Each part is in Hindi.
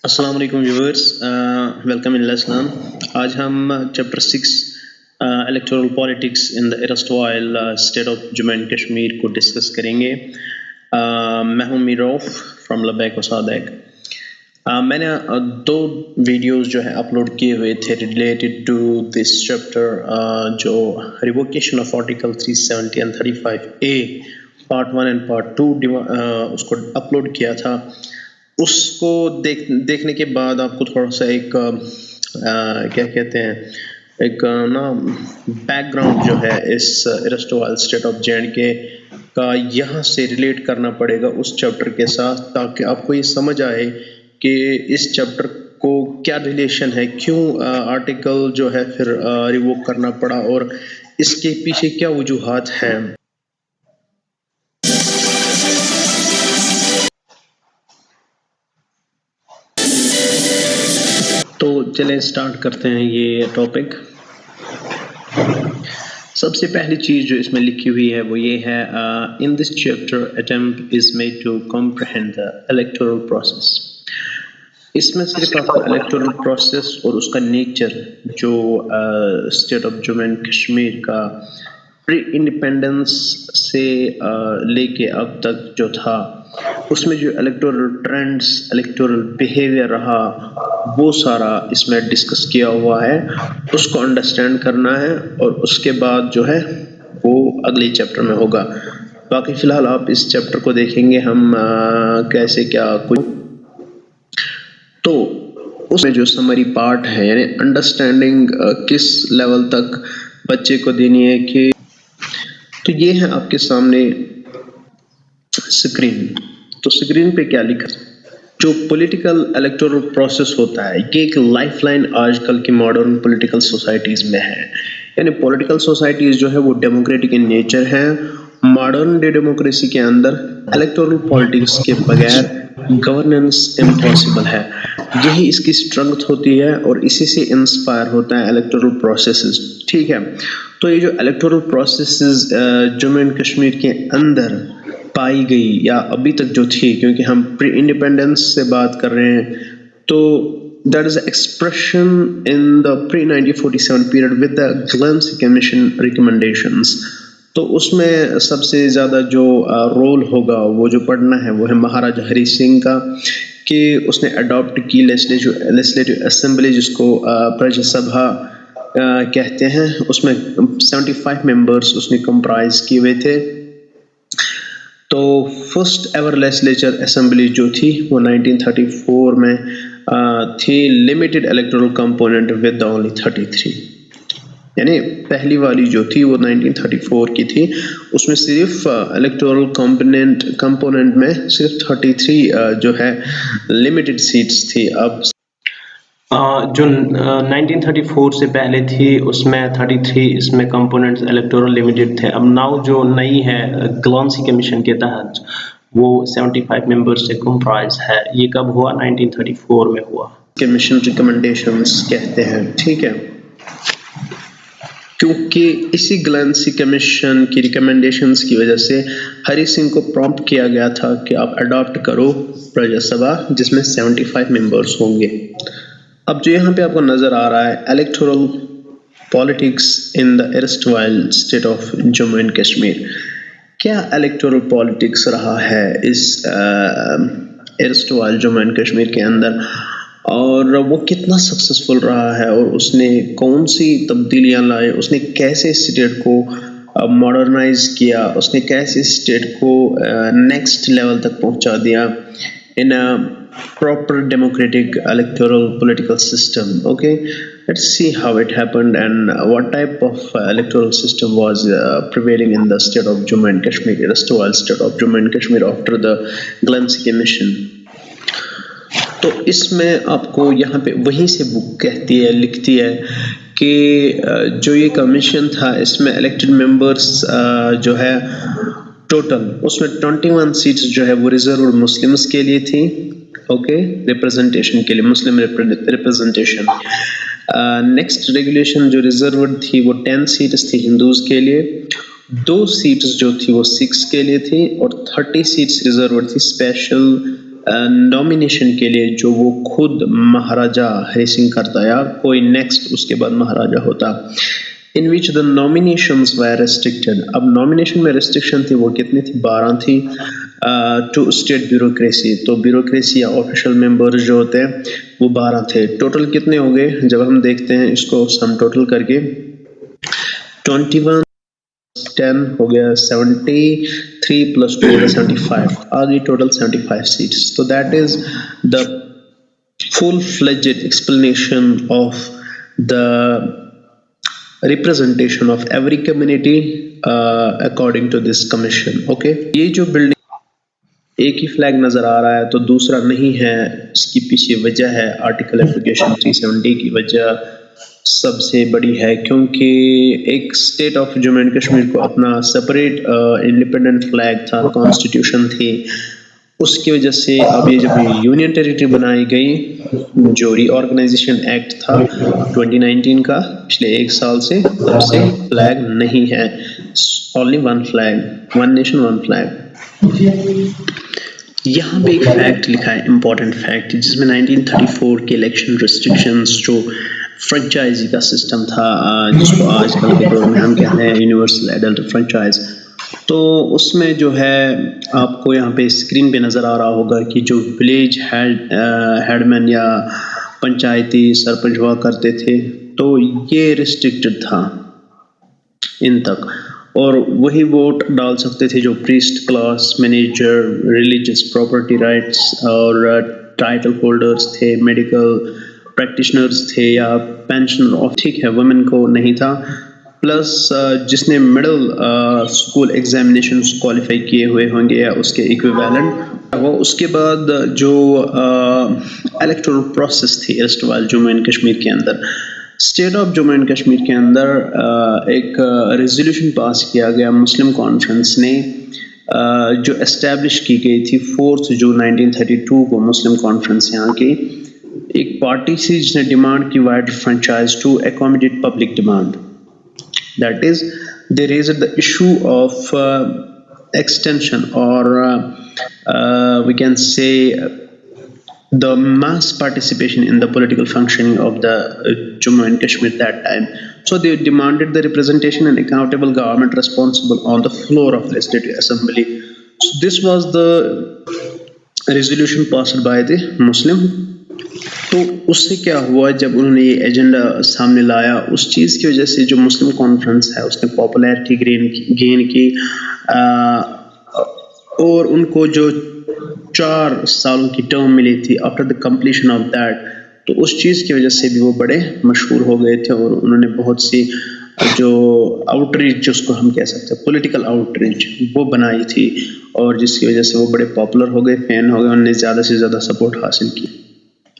अस्सलाम वालेकुम व्यूअर्स, वेलकम इन लेसन। आज हम chapter 6 electoral politics in the erstwhile state of Jammu and Kashmir को डिस्कस करेंगे। मैं हूं मीरौफ फ्रॉम लबैक वसादैक। मैंने दो वीडियोस जो है अपलोड किए हुए थे रिलेटेड टू दिस चैप्टर, जो revocation of article 370 and 35A part 1 and part 2 उसको अपलोड किया था। उसको देखने के बाद आपको थोड़ा सा एक क्या कहते हैं, एक ना बैकग्राउंड जो है इस एरस्टवाइल स्टेट ऑफ जे का यहाँ से रिलेट करना पड़ेगा उस चैप्टर के साथ, ताकि आपको ये समझ आए कि इस चैप्टर को क्या रिलेशन है, क्यों आर्टिकल जो है फिर रिवोक करना पड़ा और इसके पीछे क्या वजूहात हैं। तो चलें स्टार्ट करते हैं ये टॉपिक। सबसे पहली चीज़ जो इसमें लिखी हुई है वो ये है, in this chapter attempt is made to comprehend the electoral process. इसमें सिर्फ आपको इलेक्टोरल प्रोसेस और उसका नेचर जो state of Jammu and Kashmir का प्री इंडिपेंडेंस से लेके अब तक जो था उसमें जो इलेक्टोरल ट्रेंड्स, इलेक्टोरल बिहेवियर रहा, वो सारा इसमें डिस्कस किया हुआ है। उसको अंडरस्टैंड करना है और उसके बाद जो है वो अगले चैप्टर में होगा। बाकी फ़िलहाल आप इस चैप्टर को देखेंगे हम कैसे क्या कुछ। तो उसमें जो समरी पार्ट है यानी अंडरस्टैंडिंग किस लेवल तक बच्चे को देनी है कि, तो ये है आपके सामने स्क्रीन। तो स्क्रीन पे क्या लिखा, जो पॉलिटिकल इलेक्टोरल प्रोसेस होता है ये एक लाइफलाइन आजकल की मॉडर्न पॉलिटिकल सोसाइटीज़ में है। यानी पॉलिटिकल सोसाइटीज़ जो है वो डेमोक्रेटिक इन नेचर है। मॉडर्न डे डेमोक्रेसी के अंदर इलेक्टोरल पॉलिटिक्स के बगैर गवर्नेंस इम्पॉसिबल है। यही इसकी स्ट्रेंथ होती है और इसी से इंस्पायर होता है इलेक्टोरल प्रोसेसेस। ठीक है, तो ये जो electoral processes Jammu and Kashmir के अंदर पाई गई या अभी तक जो थी, क्योंकि हम प्री इंडिपेंडेंस से बात कर रहे हैं, तो that is expression in the pre 1947 period with the Glancy commission recommendations. तो उसमें सबसे ज़्यादा जो रोल होगा वो जो पढ़ना है वो है महाराजा हरी सिंह का, कि उसने अडॉप्ट की लेजिस्लेटिव असेंबली जिसको प्रजा सभा कहते हैं। उसमें 75 मेंबर्स उसने कंप्राइज किए हुए थे। तो फर्स्ट एवर लेजिस्लेचर असेंबली जो थी वो 1934 में थी, limited electoral component with only 33। यानी पहली वाली जो थी वो 1934 की थी, उसमें सिर्फ इलेक्टोरल कंपोनेंट में सिर्फ 33 जो है लिमिटेड सीट्स थी। अब जो 1934 से पहले थी उसमें 33 इसमें कंपोनेंट्स इलेक्टोरल लिमिटेड थे। अब नाउ जो नई है ग्लेंसी कमीशन के तहत वो 75 मेंबर्स से कंप्राइज है। ये कब हुआ? 1934 में हुआ। कमीशन रिकमेंडेशंस कहते हैं। ठीक है, क्योंकि इसी ग्लेंसी कमीशन की रिकमेंडेशंस की वजह से हरी सिंह को प्रॉम्प्ट किया गया था कि आप अडॉप्ट करो प्रजा सभा जिसमें 75 मेंबर्स होंगे। अब जो यहाँ पे आपको नज़र आ रहा है electoral politics in the erstwhile state of Jammu and Kashmir, क्या इलेक्टोरल पॉलिटिक्स रहा है इस एरस्टवाइल जम्मू एंड कश्मीर के अंदर, और वो कितना सक्सेसफुल रहा है, और उसने कौन सी तब्दीलियाँ लाई, उसने कैसे स्टेट को मॉडर्नाइज किया, उसने कैसे स्टेट को नेक्स्ट लेवल तक पहुँचा दिया इन अ proper democratic electoral political system. Okay, let's see how it happened and what type of electoral system was prevailing in the state of Jammu and Kashmir, the erstwhile state of Jammu and Kashmir after the Glancy Commission. तो इसमें आपको यहाँ पे वहीं से बुक कहती है, लिखती है कि जो ये कमीशन था इसमें इलेक्टेड मेंबर्स जो है टोटल उसमें 21 सीट्स जो है वो रिजर्व मुस्लिम्स के लिए थी। ओके, रिप्रेजेंटेशन के लिए, मुस्लिम रिप्रेजेंटेशन। नेक्स्ट रेगुलेशन जो रिजर्व थी वो 10 सीट्स थी हिंदूज के लिए, 2 सीट्स जो थी वो सिख्स के लिए थी, और 30 सीट्स रिजर्व थी स्पेशल नॉमिनेशन के लिए जो वो खुद महाराजा हरि सिंह करता या कोई नेक्स्ट उसके बाद महाराजा होता, in which the nominations were restricted. अब नॉमिनेशन में रेस्ट्रिक्शन थी, वो कितनी थी? 12 थी। टू स्टेट ब्यूरोक्रेसी, तो ब्यूरोक्रेसी या ऑफिशियल मेंबर्स जो होते हैं वो 12 थे। टोटल कितने हो गए जब हम देखते हैं इसको सम टोटल करके? 21 10 हो गया 73 प्लस 2 हो गया 75, आ गई टोटल 75 सीट्स। तो that is the full fledged explanation of the representation of every community according to this commission. Okay, ये जो बिल्डिंग एक ही फ्लैग नजर आ रहा है तो दूसरा नहीं है, इसकी पीछे वजह है आर्टिकल एप्लीकेशन 370 की वजह सबसे बड़ी है, क्योंकि एक state of Jammu and Kashmir को अपना सेपरेट इंडिपेंडेंट फ्लैग था, कॉन्स्टिट्यूशन थी, उसकी वजह से अब ये जब यूनियन टेरिटरी बनाई गई, जो रीऑर्गेनाइजेशन एक्ट था 2019 का, पिछले एक साल से तब से फ्लैग नहीं है, only one flag, one nation one flag. यहाँ पे एक फैक्ट लिखा है, इम्पोर्टेंट फैक्ट, जिसमें 1934 के इलेक्शन रिस्ट्रिक्शंस, जो फ्रेंचाइजी का सिस्टम था जिसको आजकल के दौर में हम कहते हैं यूनिवर्सल एडल्ट फ्रेंचाइज, तो उसमें जो है आपको यहाँ पे स्क्रीन पे नज़र आ रहा होगा कि जो विलेज हेडमैन या पंचायती सरपंच हुआ करते थे, तो ये रिस्ट्रिक्टेड था इन तक, और वही वोट डाल सकते थे जो priest class, manager, religious property rights और टाइटल होल्डर्स थे, मेडिकल प्रैक्टिशनर्स थे या पेंशनर ऑफ, ठीक है, वुमेन को नहीं था, प्लस जिसने मिडिल स्कूल एग्जामिनेशन क्वालिफाई किए हुए होंगे या उसके इक्विवेलेंट वो। उसके बाद जो इलेक्टोरल प्रोसेस थी एरस्टवाइल जम्मू एंड कश्मीर के अंदर, state of Jammu and Kashmir के अंदर एक रेजोल्यूशन पास किया गया मुस्लिम कॉन्फ्रेंस ने, जो एस्टेब्लिश की गई थी 4 जून 1932 को। मुस्लिम कॉन्फ्रेंस यहाँ की एक पार्टी थी जिसने डिमांड की wide franchise to accommodate public demand. That is, they raised the issue of extension or we can say the mass participation in the political functioning of the Jammu and Kashmir that time. So they demanded the representation and accountable government responsible on the floor of Legislative Assembly. So this was the resolution passed by the Muslim। तो उससे क्या हुआ, जब उन्होंने ये एजेंडा सामने लाया, उस चीज़ की वजह से जो मुस्लिम कॉन्फ्रेंस है उसने पॉपुलैरिटी गेन की, और उनको जो 4 सालों की टर्म मिली थी after the completion of that, तो उस चीज़ की वजह से भी वो बड़े मशहूर हो गए थे, और उन्होंने बहुत सी जो आउटरीच, जिसको हम कह सकते हैं पॉलिटिकल आउटरीच, वो बनाई थी, और जिसकी वजह से वो बड़े पॉपुलर हो गए, फैन हो गए, उन्होंने ज़्यादा से ज़्यादा सपोर्ट हासिल की।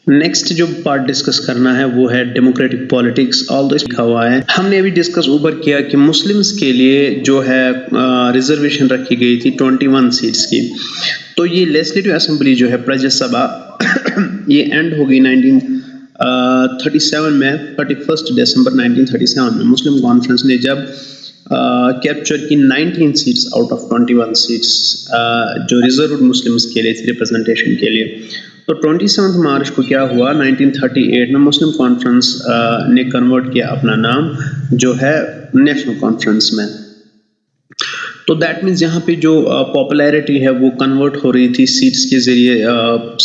नेक्स्ट जो पार्ट डिस्कस करना है वो है डेमोक्रेटिक पॉलिटिक्स। ऑल्दो लिखा हुआ है, हमने अभी डिस्कस ऊपर किया कि मुस्लिम्स के लिए जो है रिजर्वेशन रखी गई थी 21 सीट्स की, तो ये लेजिस्लेटिव असेंबली जो है प्रजा सभा ये एंड हो गई 1937 में, 31 दिसंबर 1937 में मुस्लिम कॉन्फ्रेंस ने जब कैप्चर की 19 सीट्स आउट ऑफ 21 सीट्स जो रिजर्व मुस्लिम्स के लिए थी रिप्रेजेंटेशन के लिए। तो 27 मार्च को क्या हुआ, 1938 में मुस्लिम कॉन्फ्रेंस ने कन्वर्ट किया अपना नाम जो है नेशनल कॉन्फ्रेंस में। तो दैट मीन्स यहाँ पे जो पॉपुलैरिटी है वो कन्वर्ट हो रही थी, सीट्स के ज़रिए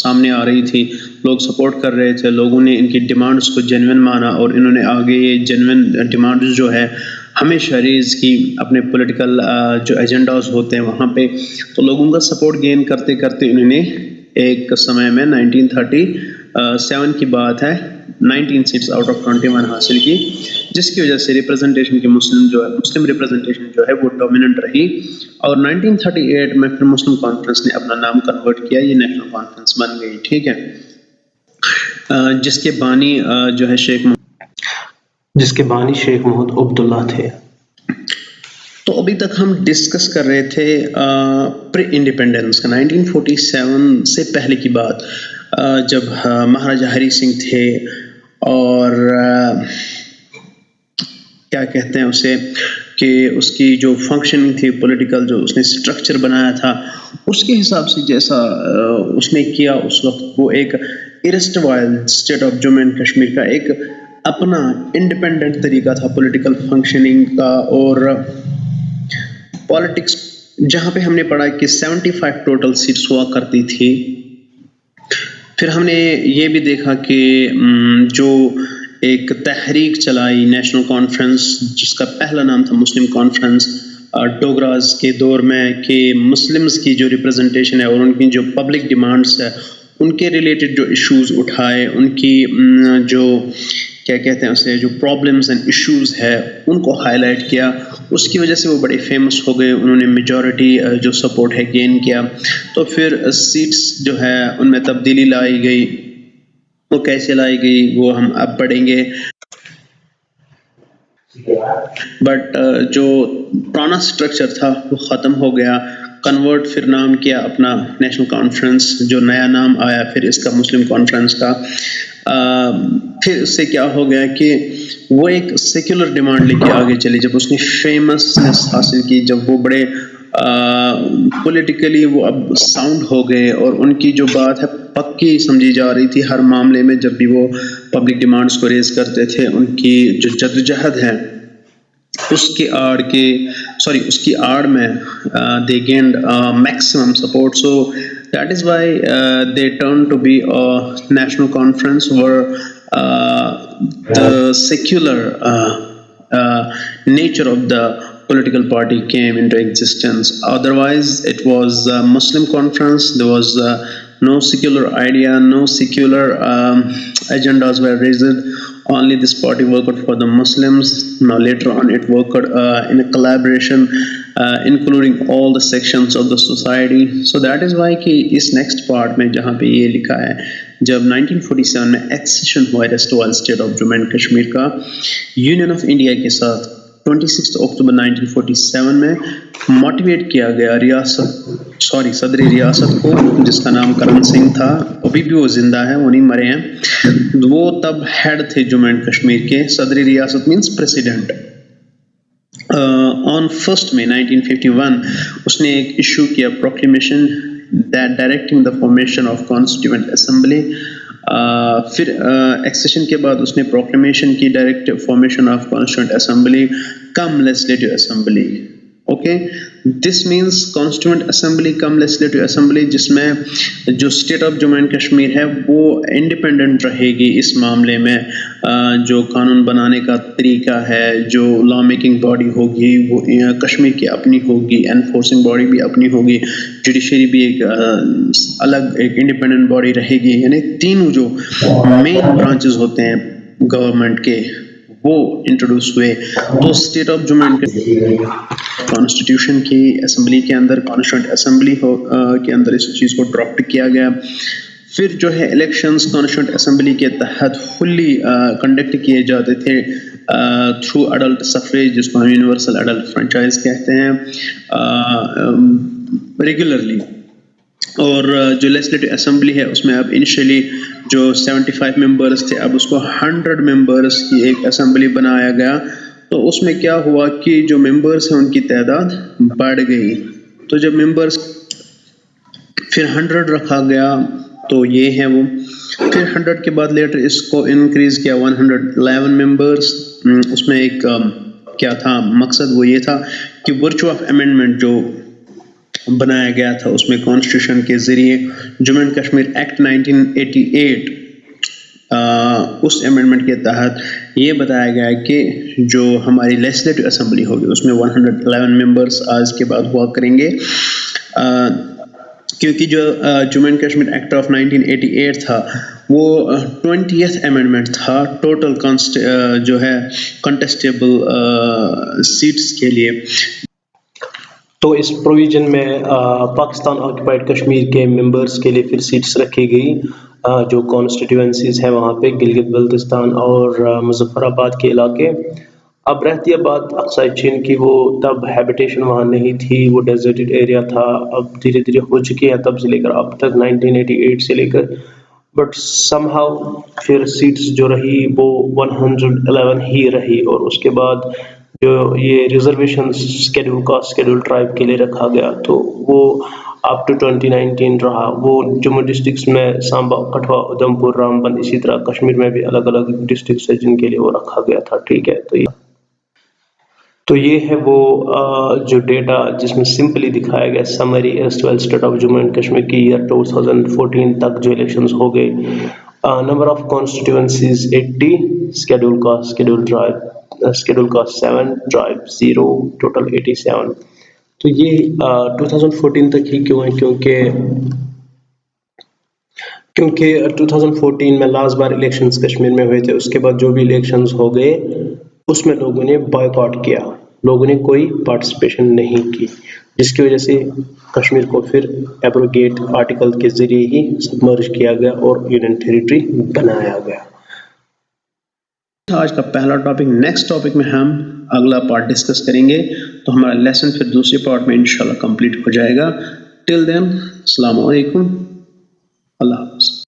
सामने आ रही थी, लोग सपोर्ट कर रहे थे, लोगों ने इनकी डिमांड्स को जेन्युइन माना, और इन्होंने आगे ये जेन्युइन डिमांड्स जो है हमेशा रेज की अपने पॉलिटिकल जो एजेंडाज होते हैं वहाँ पे। तो लोगों का सपोर्ट गेन करते करते इन्होंने एक समय में 1937 की बात है 19 सीट्स आउट ऑफ 21 हासिल की, जिसकी वजह से रिप्रेजेंटेशन की मुस्लिम रिप्रेजेंटेशन जो है वो डोमिनेंट रही, और 1938 में फिर मुस्लिम कॉन्फ्रेंस ने अपना नाम कन्वर्ट किया, ये नेशनल कॉन्फ्रेंस बन गई, ठीक है, जिसके बानी जो है शेख मोहम्मद अब्दुल्ला थे। तो अभी तक हम डिस्कस कर रहे थे प्री इंडिपेंडेंस का, 1947 से पहले की बात, जब महाराजा हरि सिंह थे, और क्या कहते हैं उसे कि उसकी जो फंक्शनिंग थी पॉलिटिकल, जो उसने स्ट्रक्चर बनाया था उसके हिसाब से जैसा उसने किया उस वक्त, वो एक erstwhile state of Jammu and Kashmir का एक अपना इंडिपेंडेंट तरीका था पॉलिटिकल फंक्शनिंग का। और पॉलिटिक्स जहाँ पे हमने पढ़ा कि 75 टोटल सीट्स हुआ करती थी। फिर हमने ये भी देखा कि जो एक तहरीक चलाई नेशनल कॉन्फ्रेंस, जिसका पहला नाम था मुस्लिम कॉन्फ्रेंस डोगराज के दौर में, कि मुस्लिम्स की जो रिप्रेजेंटेशन है और उनकी जो पब्लिक डिमांड्स है उनके रिलेटेड जो इश्यूज उठाए, उनकी जो क्या कहते हैं उसे, जो प्रॉब्लम्स एंड इश्यूज है उनको हाईलाइट किया। उसकी वजह से वो बड़े फेमस हो गए, उन्होंने मेजॉरिटी जो सपोर्ट है गेन किया। तो फिर सीट्स जो है उनमें तब्दीली लाई गई। वो कैसे लाई गई वो हम अब पढ़ेंगे। बट जो पुराना स्ट्रक्चर था वो ख़त्म हो गया, कन्वर्ट फिर नाम किया अपना नेशनल कॉन्फ्रेंस, जो नया नाम आया फिर इसका मुस्लिम कॉन्फ्रेंस का। फिर उससे क्या हो गया कि वो एक सेक्युलर डिमांड लेके आगे चली। जब उसने फेमसनेस हासिल की, जब वो बड़े पॉलिटिकली वो अब साउंड हो गए और उनकी जो बात है पक्की समझी जा रही थी हर मामले में, जब भी वो पब्लिक डिमांड्स को रेज करते थे, उनकी जो जद्दोजहद है उसकी आड़ में they gained maximum support. So that is why they turned to be a national conference where the secular nature of the political party came into existence. Otherwise it was a Muslim conference. There was no secular idea, no secular agendas were raised. Only this party worked for the Muslims. Now later on it worked in a collaboration including all the sections of the society. So that is why कि इस next part में जहाँ पे ये लिखा है, जब 1947 में एक्सेशन हुआ erstwhile state of Jammu and Kashmir का यूनियन ऑफ इंडिया के साथ, 26 अक्टूबर 1947 में मोटिवेट किया गया सदर रियासत को, जिसका नाम करण सिंह था। अभी भी वो जिंदा है, वो नहीं मरे हैं। वो तब हेड थे जम्मू एंड कश्मीर के। सदर रियासत मीन्स प्रेसिडेंट। ऑन 1 May 1951 उसने एक इशू किया proclamation that directing the formation of constituent assembly. फिर एक्सेशन के बाद उसने प्रोक्लेमेशन की direct formation of constituent assembly come legislative assembly. Okay, this means constituent assembly come legislative assembly, जिसमें जो state of Jammu and Kashmir है वो इंडिपेंडेंट रहेगी इस मामले में। जो कानून बनाने का तरीका है, जो लॉ मेकिंग बॉडी होगी वो कश्मीर की अपनी होगी, एनफोर्सिंग बॉडी भी अपनी होगी, जुडिशरी भी एक अलग एक इंडिपेंडेंट बॉडी रहेगी। यानी तीनों जो मेन ब्रांचेस होते हैं गवर्नमेंट के वो इंट्रोड्यूस हुए। तो state of Jammu and constitution की असेंबली के अंदर, कॉन्स्टिट्यूएंट असेंबली के अंदर इस चीज़ को ड्रॉप्ट किया गया। फिर जो है इलेक्शंस कॉन्स्टिट्यूएंट असेंबली के तहत फुल्ली कंडक्ट किए जाते थे थ्रू अडल्ट सफरेज, जिसको हम यूनिवर्सल अडल्ट फ्रेंचाइज कहते हैं, रेगुलरली। और जो लेजिस्लेटिव असेंबली है उसमें अब इनिशियली जो 75 मेंबर्स थे, अब उसको 100 मेंबर्स की एक असेंबली बनाया गया। तो उसमें क्या हुआ कि जो मेंबर्स हैं उनकी तादाद बढ़ गई। तो जब मेंबर्स फिर 100 रखा गया, तो ये है वो। फिर 100 के बाद लेटर इसको इंक्रीज किया 111 मेंबर्स। उसमें एक क्या था मकसद, वो ये था कि वर्चू ऑफ अमेंडमेंट जो बनाया गया था उसमें कॉन्स्टिट्यूशन के जरिए जम्मू एंड कश्मीर एक्ट 1988 उस अमेंडमेंट के तहत ये बताया गया कि जो हमारी लेजिस्लेटिव असेंबली होगी उसमें 111 मेंबर्स आज के बाद हुआ करेंगे। क्योंकि जो Jammu and Kashmir act of 1988 था वो 20th अमेंडमेंट था टोटल जो है कंटेस्टेबल सीट्स के लिए। तो इस प्रोविजन में पाकिस्तान ऑक्युपाइड कश्मीर के मेंबर्स के लिए फिर सीट्स रखी गई, जो कॉन्स्टिट्यूएंसीज है वहाँ पे गिलगित बल्तिस्तान और मुजफ्फराबाद के इलाके। अब रहती है बात अक्साई चीन की, वो तब हैबिटेशन वहाँ नहीं थी, वो डेजर्टेड एरिया था। अब धीरे धीरे हो चुकी है तब से लेकर अब तक 1988 से लेकर, बट समहाउ फिर सीट्स जो रही वो 111 ही रही। और उसके बाद जो ये रिजर्वेशन शेड्यूल ट्राइब के लिए रखा गया, तो वो अप टू 2019 रहा। वो जम्मू डिस्ट्रिक्ट्स में सांबा, कठुआ, उधमपुर, रामबन, इसी तरह कश्मीर में भी अलग-अलग डिस्ट्रिक्ट्स है जिनके लिए वो रखा गया था, ठीक है। तो ये है वो जो डेटा जिसमें सिंपली दिखाया गया summary erstwhile state of Jammu and Kashmir की ईयर 2014 तक जो इलेक्शंस हो गए। Number of constituencies 80, schedule caste 7, tribe 0, total 87। तो ये 2014 तक ही क्यों है, क्योंकि 2014 में लास्ट बार इलेक्शंस कश्मीर में हुए थे। उसके बाद जो भी इलेक्शंस हो गए उसमें लोगों ने बॉयकॉट किया, लोगों ने कोई पार्टिसिपेशन नहीं की, जिसकी वजह से कश्मीर को फिर एब्रोगेट आर्टिकल के जरिए ही सबमर्ज किया गया और यूनियन टेरिटरी बनाया गया। आज का पहला टॉपिक। नेक्स्ट टॉपिक में हम अगला पार्ट डिस्कस करेंगे, तो हमारा लेसन फिर दूसरे पार्ट में इंशाल्लाह कंप्लीट हो जाएगा। टिल देन अस्सलाम वालेकुम, अल्लाह हाफ़िज़।